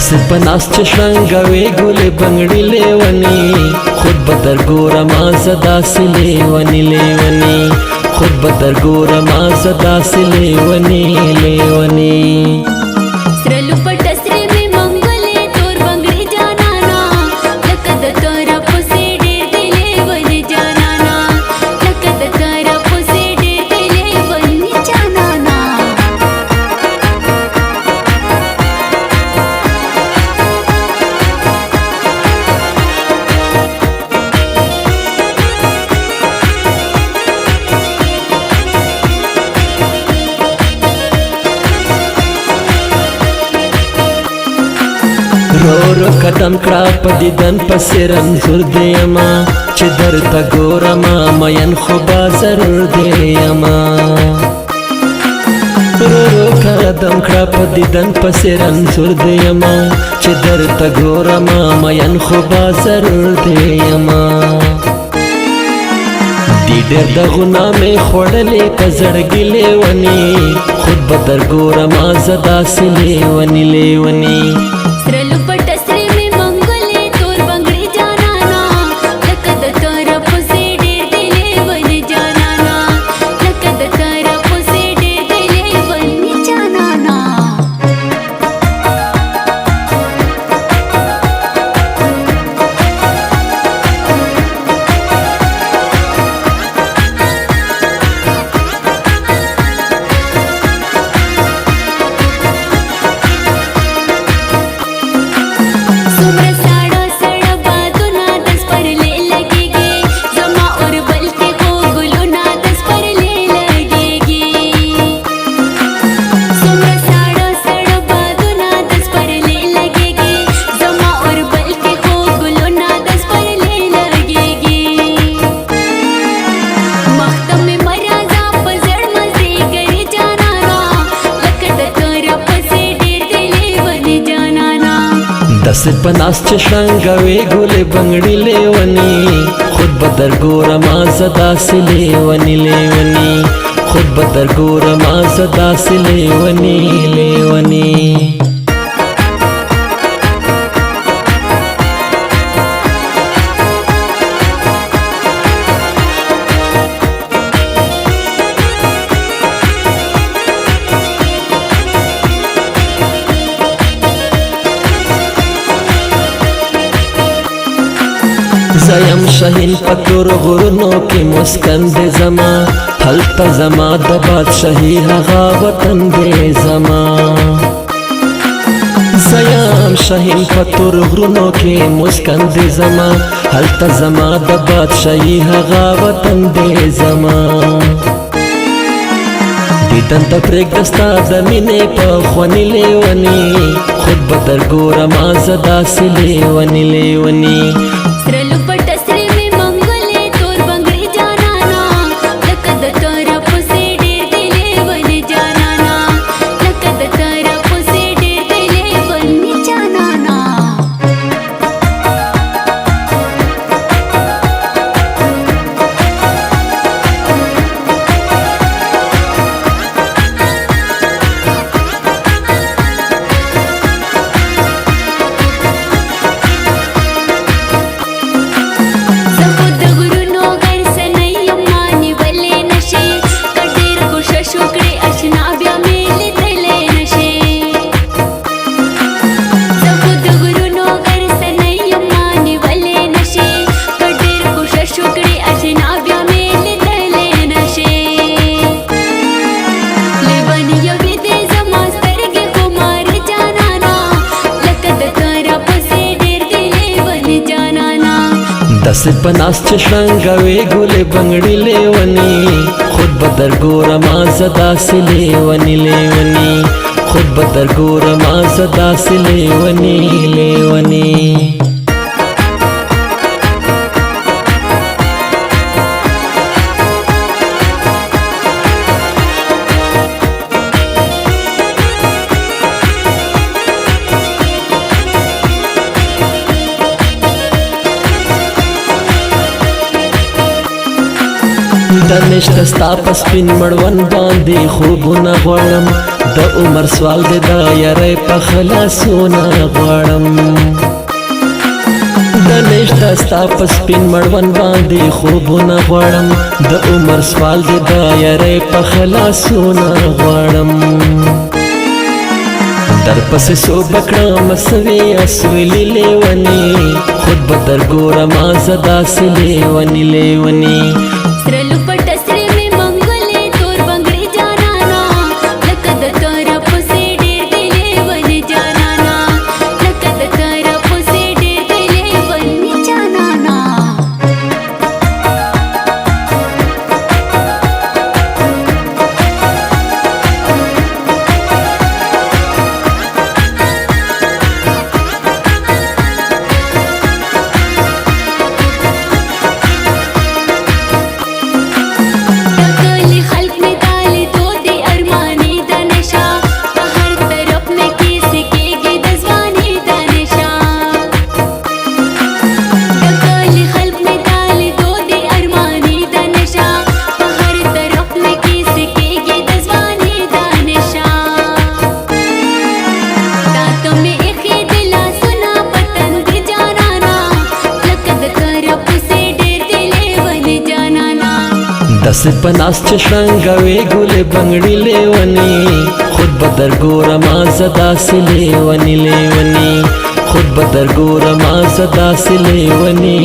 داسې په ناس چې شرنګوې ګلې بنګړي لیوني خود به در ګورمه زه داسې لیوني لیوني خود به در ګورمه زه داسې لیوني لیوني رو رو قدم کړه په دیدن پسې رنځور دی یما چې درته ګورمه مین خو به ضرور دی یما رو رو قدم کړه په دیدن پسې رنځور دی یما چې درته ګورمه مین خو به ضرور دی یما دی ډېر دغونه مې خوړلې که زړګي لیوني خود به در ګورمه زه داسې لیوني لیوني داسې په ناس چې شرنګوې ګلې بنګړي لیوني خود به در ګورمه زه داسې لیوني لیوني خود به در ګورمه زه داسې لیوني لیوني زیم شهین پتور غرونو کې مسکن دې زما هلته زما د بادشاهي هغه وطن دې زما زیم شهین پتور غرونو کې مسکن دې زما هلته زما د بادشاهي هغه وطن دې زما دیدن ته پرېږده ستا د مینې په خواني لیوني خود به در ګورمه زه داسې لیوني لیوني داسې په ناس چې شرنګوې ګلې بنګړي لیوني خود به در ګورمه زه داسې لیوني لیوني خود به در ګورمه زه داسې لیوني لیوني دنشت ستا په سپین مړوند باندې خوبونه غواړم د عمر سوال دې دا یارې په خلاصونه غواړم د نشته ستا په سپین مړوند باندې خوبونه غواړم د عمر سوال دې دا یارې په خلاصونه غواړم در پسې سو بکړم سوي اسویلې لیونی خود به در ګورم زه داسې لیونی سره لپټ سره مې منګلې تور بنګړې جانانا لکه د تر پسې ډېر دی لیونی جانانا لکه د تر پسې ډېر دی لیونی جانانا داسې په ناز چې شرنګوې ګلې بنګړې لیونی خود به در ګورم زه داسې لیونی خود به در ګورم زه داسې لیونی